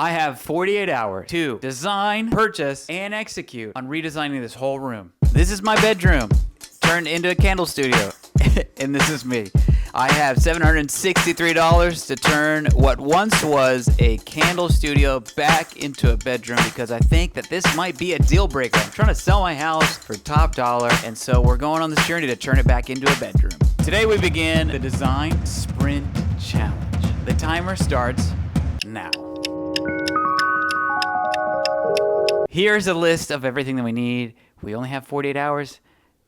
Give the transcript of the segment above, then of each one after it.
I have 48 hours to design, purchase, and execute on redesigning this whole room. This is my bedroom turned into a candle studio, and this is me. I have $763 to turn what once was a candle studio back into a bedroom because I think that this might be a deal breaker. I'm trying to sell my house for top dollar, and so we're going on this journey to turn it back into a bedroom. Today we begin the Design Sprint Challenge. The timer starts now. Here's a list of everything that we need. We only have 48 hours.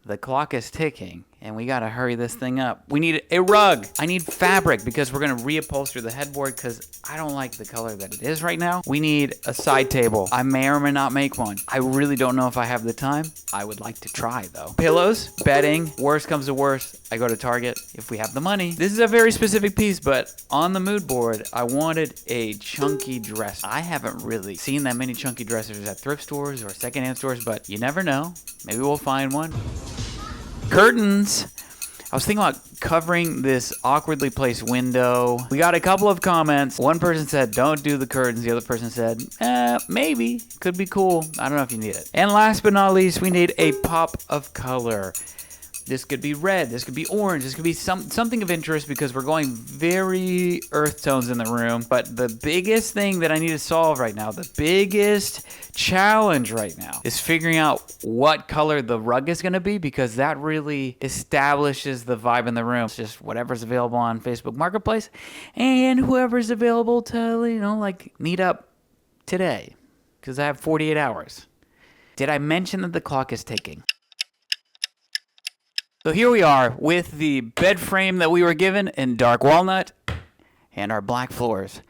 The clock is ticking, and we gotta hurry this thing up. We need a rug. I need fabric because we're gonna reupholster the headboard because I don't like the color that it is right now. We need a side table. I may or may not make one. I really don't know if I have the time. I would like to try though. Pillows, bedding, worst comes to worst, I go to Target if we have the money. This is a very specific piece, but on the mood board, I wanted a chunky dress. I haven't really seen that many chunky dressers at thrift stores or secondhand stores, but you never know. Maybe we'll find one. Curtains. I was thinking about covering this awkwardly placed window. We got a couple of comments. One person said, don't do the curtains. The other person said, maybe. Could be cool. I don't know if you need it. And last but not least, we need a pop of color. This could be red. This could be orange. This could be something of interest because we're going very earth tones in the room. But the biggest thing that I need to solve right now, the biggest challenge right now, is figuring out what color the rug is going to be because that really establishes the vibe in the room. It's just whatever's available on Facebook Marketplace and whoever's available to, meet up today because I have 48 hours. Did I mention that the clock is ticking? So here we are with the bed frame that we were given in dark walnut and our black floors.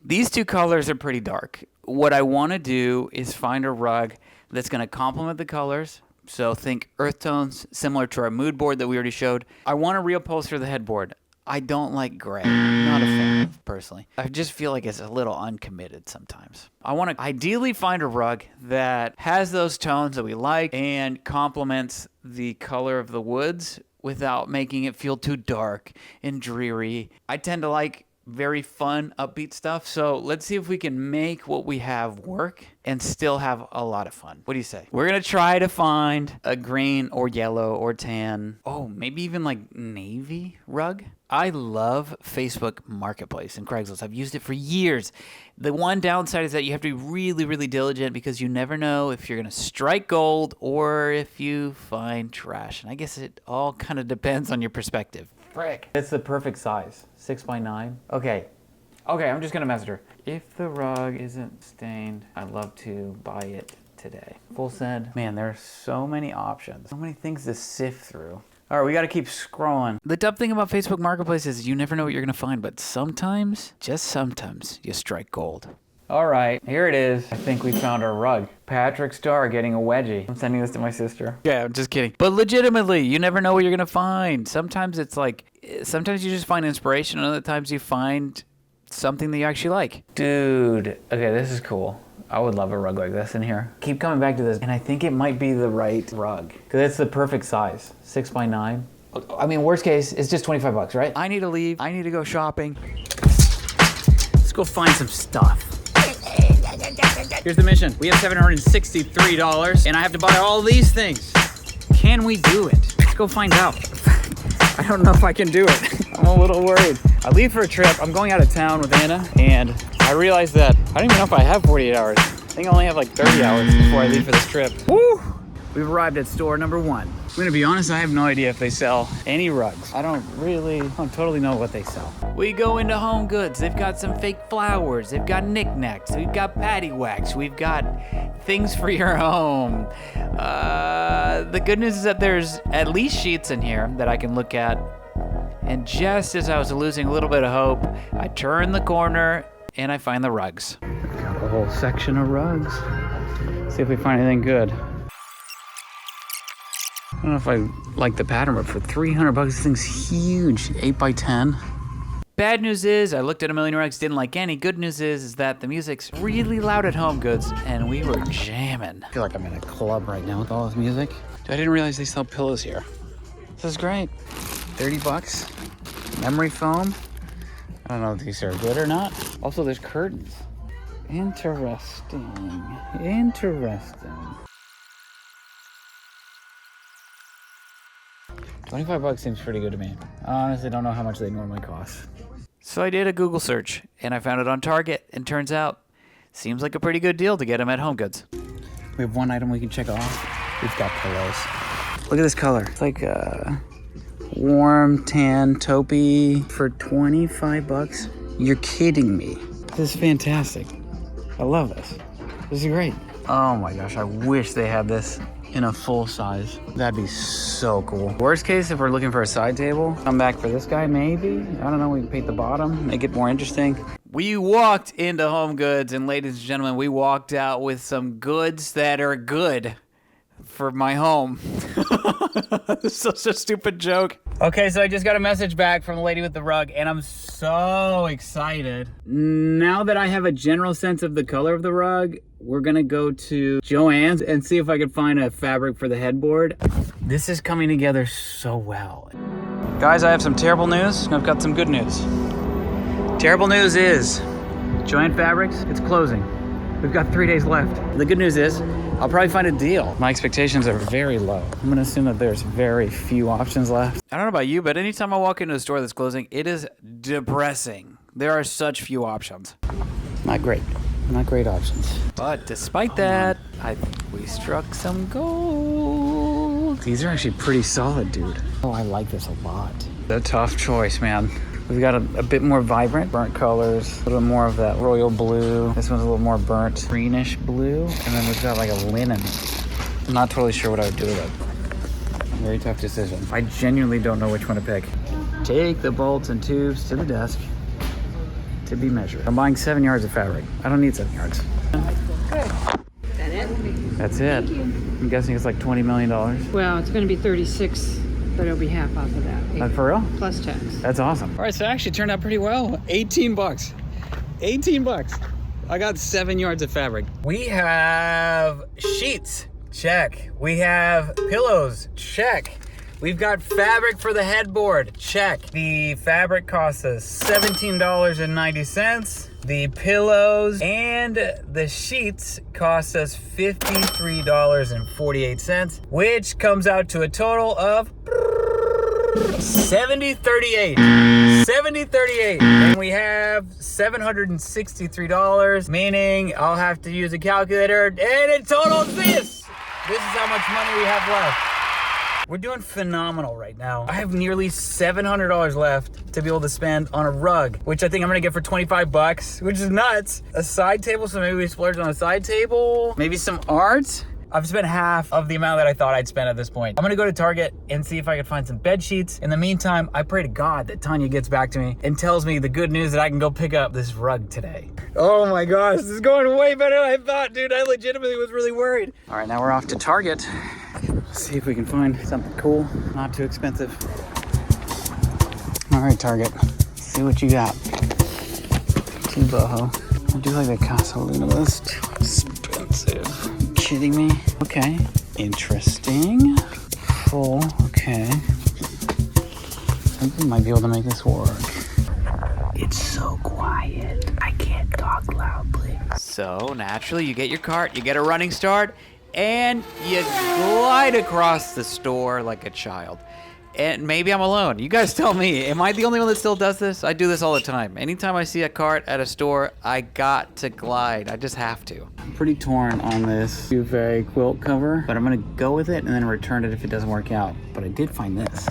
These two colors are pretty dark. What I want to do is find a rug that's going to complement the colors. So think earth tones, similar to our mood board that we already showed. I want to reupholster the headboard. I don't like gray. Not a fan of, personally. I just feel like it's a little uncommitted sometimes. I want to ideally find a rug that has those tones that we like and complements the color of the woods without making it feel too dark and dreary. I tend to like very fun, upbeat stuff. So let's see if we can make what we have work and still have a lot of fun. What do you say? We're going to try to find a green or yellow or tan. Oh, maybe even like navy rug. I love Facebook Marketplace and Craigslist. I've used it for years. The one downside is that you have to be really, really diligent because you never know if you're going to strike gold or if you find trash. And I guess it all kind of depends on your perspective. Frick. It's the perfect size. 6x9. Okay, I'm just going to mess with her. If the rug isn't stained, I'd love to buy it today. Full send. Man, there are so many options. So many things to sift through. All right, we got to keep scrolling. The dumb thing about Facebook Marketplace is you never know what you're going to find, but sometimes, just sometimes, you strike gold. All right, here it is. I think we found our rug. Patrick Starr getting a wedgie. I'm sending this to my sister. Yeah, I'm just kidding. But legitimately, you never know what you're going to find. Sometimes sometimes you just find inspiration, and other times you find something that you actually like. Dude, okay, this is cool. I would love a rug like this in here. Keep coming back to this, and I think it might be the right rug because it's the perfect size. 6x9. I mean, worst case, it's just $25, right? I need to leave. I need to go shopping. Let's go find some stuff. Here's the mission. We have $763, and I have to buy all these things. Can we do it? Let's go find out. I don't know if I can do it. I'm a little worried. I leave for a trip. I'm going out of town with Anna, and I realized that I don't even know if I have 48 hours. I think I only have like 30 hours before I leave for this trip. Woo! We've arrived at store number 1. I'm gonna be honest, I have no idea if they sell any rugs. I don't totally know what they sell. We go into Home Goods. They've got some fake flowers. They've got knickknacks. We've got patty wax. We've got things for your home. The good news is that there's at least sheets in here that I can look at. And just as I was losing a little bit of hope, I turn the corner and I find the rugs. Got a whole section of rugs. See if we find anything good. I don't know if I like the pattern, but for $300, this thing's huge. 8x10. Bad news is, I looked at a million rugs, didn't like any. Good news is that the music's really loud at Home Goods, and we were jamming. I feel like I'm in a club right now with all this music. I didn't realize they sell pillows here. This is great. $30. Memory foam. I don't know if these are good or not. Also, there's curtains. Interesting. Interesting. 25 bucks seems pretty good to me. I honestly don't know how much they normally cost. So I did a Google search and I found it on Target, and turns out seems like a pretty good deal to get them at Home Goods. We have one item we can check off. We've got pillows. Look at this color. It's like a warm tan taupey for 25 bucks. You're kidding me. This is fantastic. I love this. This is great. Oh my gosh, I wish they had this in a full size. That'd be so cool. Worst case, if we're looking for a side table, come back for this guy maybe. I don't know, we can paint the bottom, make it more interesting. We walked into Home Goods, and ladies and gentlemen, we walked out with some goods that are good for my home. This is such a stupid joke. Okay, so I just got a message back from the lady with the rug, and I'm so excited. Now that I have a general sense of the color of the rug, we're gonna go to Joann's and see if I can find a fabric for the headboard. This is coming together so well. Guys, I have some terrible news, and I've got some good news. Terrible news is, Joann Fabrics, it's closing. We've got 3 days left. The good news is, I'll probably find a deal. My expectations are very low. I'm gonna assume that there's very few options left. I don't know about you, but anytime I walk into a store that's closing, it is depressing. There are such few options. Not great. Not great options. But despite that, I think we struck some gold. These are actually pretty solid, dude. Oh, I like this a lot. A tough choice, man. We've got a bit more vibrant, burnt colors, a little more of that royal blue. This one's a little more burnt greenish blue. And then we've got like a linen. I'm not totally sure what I would do with it. Very tough decision. I genuinely don't know which one to pick. Take the bolts and tubes to the desk to be measured. I'm buying 7 yards of fabric. I don't need 7 yards. Good. Is that it? That's it. I'm guessing it's like $20 million. Well, it's going to be 36, but it'll be half off of that. For real? Plus tax. That's awesome. All right, so it actually turned out pretty well. 18 bucks. 18 bucks. I got 7 yards of fabric. We have sheets. Check. We have pillows. Check. We've got fabric for the headboard. Check. The fabric costs us $17.90. The pillows and the sheets cost us $53.48, which comes out to a total of $70.38. $70.38. And we have $763, meaning I'll have to use a calculator, and it totals this. This is how much money we have left. We're doing phenomenal right now. I have nearly $700 left to be able to spend on a rug, which I think I'm gonna get for 25 bucks, which is nuts. A side table, so maybe we splurge on a side table. Maybe some art. I've spent half of the amount that I thought I'd spend at this point. I'm gonna go to Target and see if I can find some bed sheets. In the meantime, I pray to God that Tanya gets back to me and tells me the good news that I can go pick up this rug today. Oh my gosh, this is going way better than I thought, dude. I legitimately was really worried. All right, now we're off to Target. See if we can find something cool, not too expensive. All right, Target, see what you got. Too boho. I do like the Casa Luna, but that's too expensive. Are you kidding me? Okay, interesting. Full, okay. I think we might be able to make this work. It's so quiet. I can't talk loudly. So naturally, you get your cart, you get a running start, and you glide across the store like a child. And maybe I'm alone. You guys tell me. Am I the only one that still does this? I do this all the time. Anytime I see a cart at a store, I got to glide. I just have to. I'm pretty torn on this duvet quilt cover, but I'm gonna go with it and then return it if it doesn't work out. But I did find this.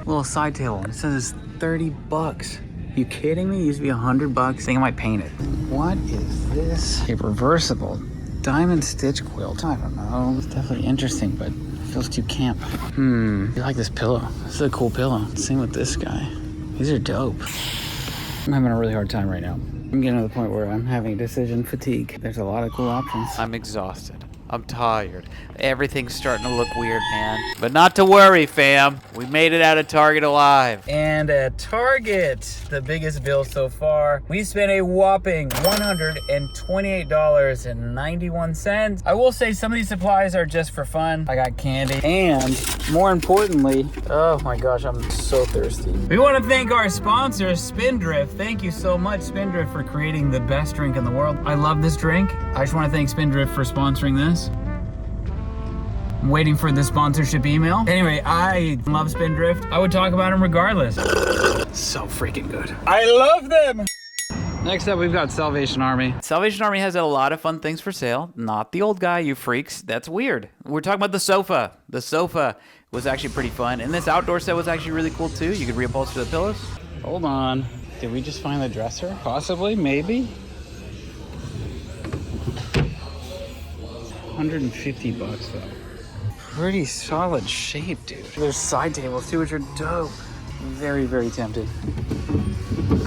Little side table. It says it's 30 bucks. You kidding me? It used to be 100 bucks. I think I might paint it. What is this? A reversible diamond stitch quilt. I don't know. It's definitely interesting, but it feels too camp. I like this pillow. This is a cool pillow. Same with this guy. These are dope. I'm having a really hard time right now. I'm getting to the point where I'm having decision fatigue. There's a lot of cool options. I'm exhausted. I'm tired. Everything's starting to look weird, man. But not to worry, fam. We made it out of Target alive. And at Target, the biggest bill so far, we spent a whopping $128.91. I will say some of these supplies are just for fun. I got candy. And more importantly, oh my gosh, I'm so thirsty. We want to thank our sponsor, Spindrift. Thank you so much, Spindrift, for creating the best drink in the world. I love this drink. I just want to thank Spindrift for sponsoring this. I'm waiting for the sponsorship email. Anyway, I love Spindrift. I would talk about them regardless. So freaking good. I love them. Next up, we've got Salvation Army. Salvation Army has a lot of fun things for sale. Not the old guy, you freaks. That's weird. We're talking about the sofa. The sofa was actually pretty fun. And this outdoor set was actually really cool too. You could reupholster the pillows. Hold on. Did we just find the dresser? Possibly, maybe. 150 bucks though. Pretty solid shape, dude. There's side tables too, which are dope. Very, very tempted.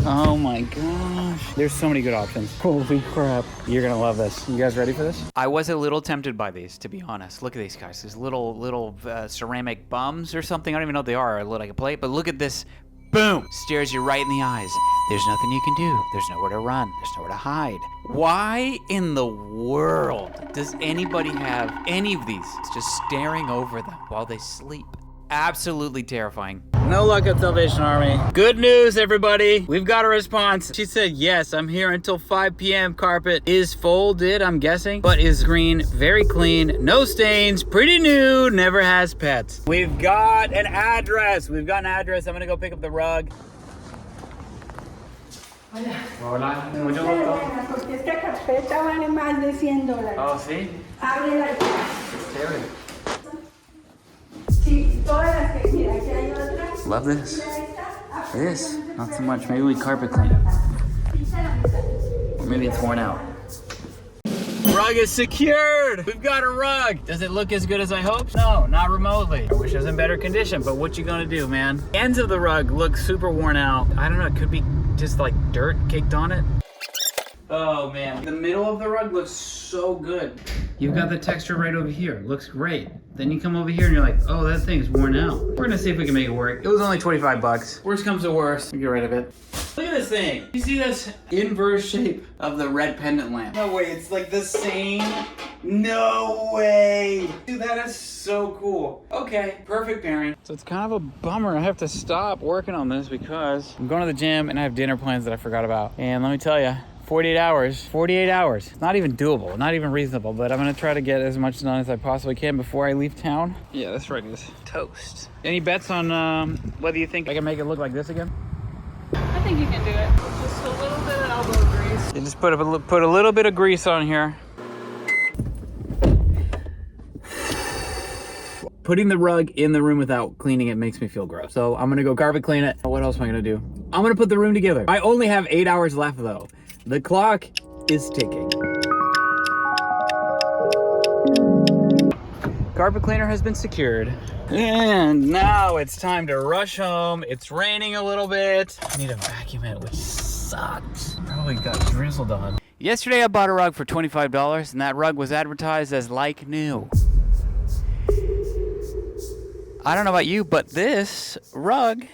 Oh my gosh. There's so many good options. Holy crap. You're gonna love this. You guys ready for this? I was a little tempted by these, to be honest. Look at these guys. These little ceramic bums or something. I don't even know what they are. Like a plate, but look at this. Boom! Stares you right in the eyes. There's nothing you can do. There's nowhere to run. There's nowhere to hide. Why in the world does anybody have any of these just staring over them while they sleep? Absolutely terrifying. No luck at Salvation Army. Good news, everybody. We've got a response. She said, yes, I'm here until 5 p.m. Carpet is folded, I'm guessing, but is green, very clean, no stains, pretty new, never has pets. We've got an address. I'm gonna go pick up the rug. Hola. Porque esta carpeta vale más de $100. Oh, sí? Ábrela. It's terrible. Sí, todas las que mira, aquí hay otras. Love this. This, not so much. Maybe we carpet clean it. Or maybe it's worn out. Rug is secured! We've got a rug! Does it look as good as I hoped? No, not remotely. I wish it was in better condition, but what you gonna do, man? Ends of the rug look super worn out. I don't know, it could be just like dirt caked on it. Oh man, the middle of the rug looks so good. You've got the texture right over here, looks great. Then you come over here and you're like, oh, that thing's worn out. We're gonna see if we can make it work. It was only 25 bucks. Worst comes to worst, we get rid of it. Look at this thing. You see this inverse shape of the red pendant lamp? No way, it's like the same. No way. Dude, that is so cool. Okay, perfect pairing. So it's kind of a bummer. I have to stop working on this because I'm going to the gym and I have dinner plans that I forgot about. And let me tell you, 48 hours. Not even doable, not even reasonable, but I'm gonna try to get as much done as I possibly can before I leave town. Yeah, this rug is toast. Any bets on whether you think I can make it look like this again? I think you can do it. Just a little bit of elbow grease. You just put a little bit of grease on here. Putting the rug in the room without cleaning it makes me feel gross. So I'm gonna go carpet clean it. What else am I gonna do? I'm gonna put the room together. I only have 8 hours left though. The clock is ticking. Carpet cleaner has been secured. And now it's time to rush home. It's raining a little bit. I need to vacuum it, which sucks. Probably got drizzled on. Yesterday I bought a rug for $25 and that rug was advertised as like new. I don't know about you, but this rug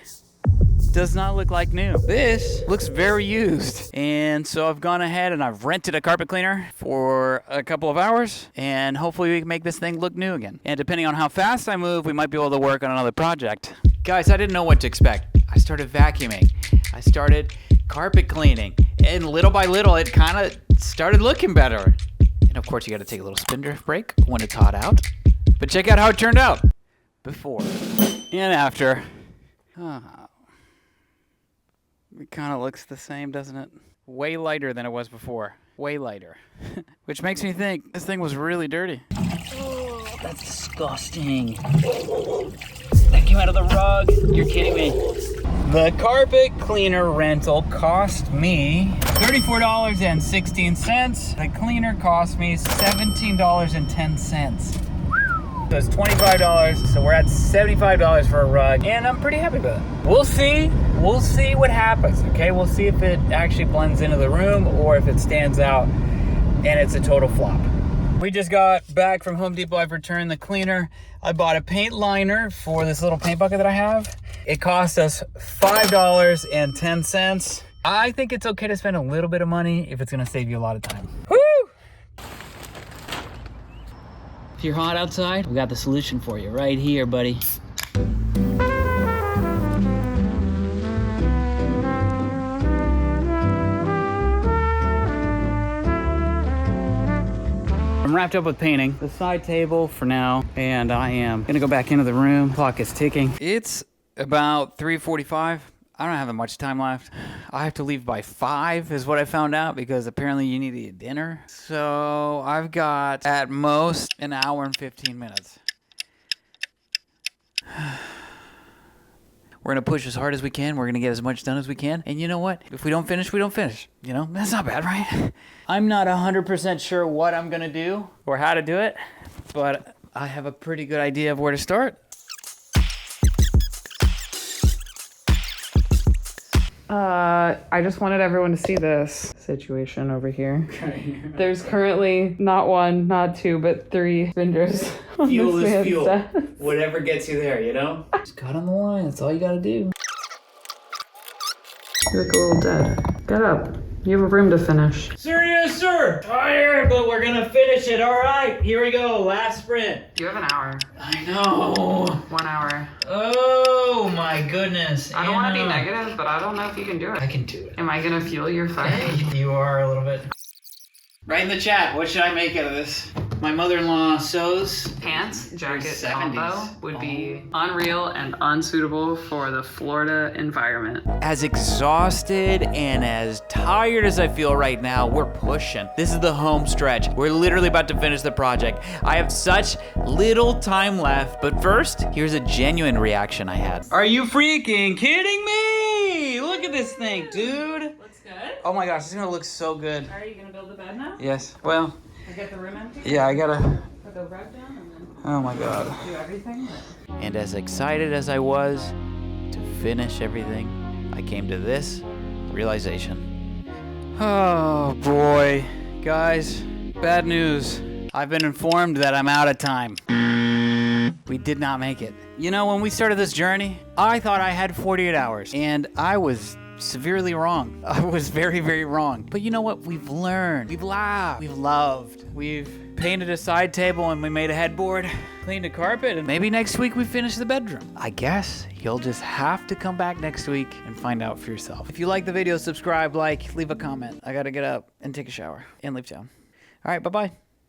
does not look like new. This looks very used. And so I've gone ahead and I've rented a carpet cleaner for a couple of hours and hopefully we can make this thing look new again. And depending on how fast I move, we might be able to work on another project. Guys, I didn't know what to expect. I started vacuuming. I started carpet cleaning. And little by little, it kind of started looking better. And of course, you got to take a little Spindrift break when it's hot out. But check out how it turned out before and after. It kind of looks the same, doesn't it? Way lighter than it was before. Way lighter. Which makes me think this thing was really dirty. Oh, that's disgusting. That came out of the rug. You're kidding me. The carpet cleaner rental cost me $34.16. The cleaner cost me $17.10. So it's $25, so we're at $75 for a rug, and I'm pretty happy with it. We'll see what happens, okay? We'll see if it actually blends into the room or if it stands out and it's a total flop. We just got back from Home Depot. I've returned the cleaner. I bought a paint liner for this little paint bucket that I have. It cost us $5.10. I think it's okay to spend a little bit of money if it's gonna save you a lot of time. Woo! If you're hot outside, we got the solution for you right here, buddy. I'm wrapped up with painting the side table for now, and I am gonna go back into the room. Clock is ticking. It's about 3:45. I don't have that much time left. I have to leave by 5 is what I found out, because apparently you need to eat dinner. So I've got at most an hour and 15 minutes. We're gonna push as hard as we can. We're gonna get as much done as we can. And you know what? If we don't finish, we don't finish. You know, that's not bad, right? I'm not 100% sure what I'm gonna do or how to do it, but I have a pretty good idea of where to start. I just wanted everyone to see this situation over here. There's currently not 1, not 2, but 3 spinders. Fuel is fuel. Whatever gets you there, you know? Just cut on the line. That's all you gotta do. You look a little dead. Get up. You have a room to finish. Sir, yes, sir. Tired, but we're gonna finish it. All right, here we go. Last sprint. You have an hour. I know. 1 hour. Oh my goodness. I don't want to be negative, but I don't know if you can do it. I can do it. Am I gonna fuel your fire? You are a little bit. Write in the chat, what should I make out of this? My mother-in-law sews. Pants, jacket 70s. combo would be unreal and unsuitable for the Florida environment. As exhausted and as tired as I feel right now, we're pushing. This is the home stretch. We're literally about to finish the project. I have such little time left, but first, here's a genuine reaction I had. Are you freaking kidding me? Look at this thing, dude. Looks good. Oh my gosh, it's gonna look so good. Are you gonna build the bed now? Yes, well, I get the room empty? yeah, I gotta, Put the rug down and then oh my God. do everything? And as excited as I was to finish everything, I came to this realization. Oh boy, guys, bad news. I've been informed that I'm out of time. We did not make it. You know, when we started this journey, I thought I had 48 hours, and I was severely wrong. I was very, very wrong. But you know what? We've learned. We've laughed. We've loved. We've painted a side table and we made a headboard, cleaned a carpet, and maybe next week we finish the bedroom. I guess you'll just have to come back next week and find out for yourself. If you like the video, subscribe, like, leave a comment. I gotta get up and take a shower and leave town. All right, bye-bye.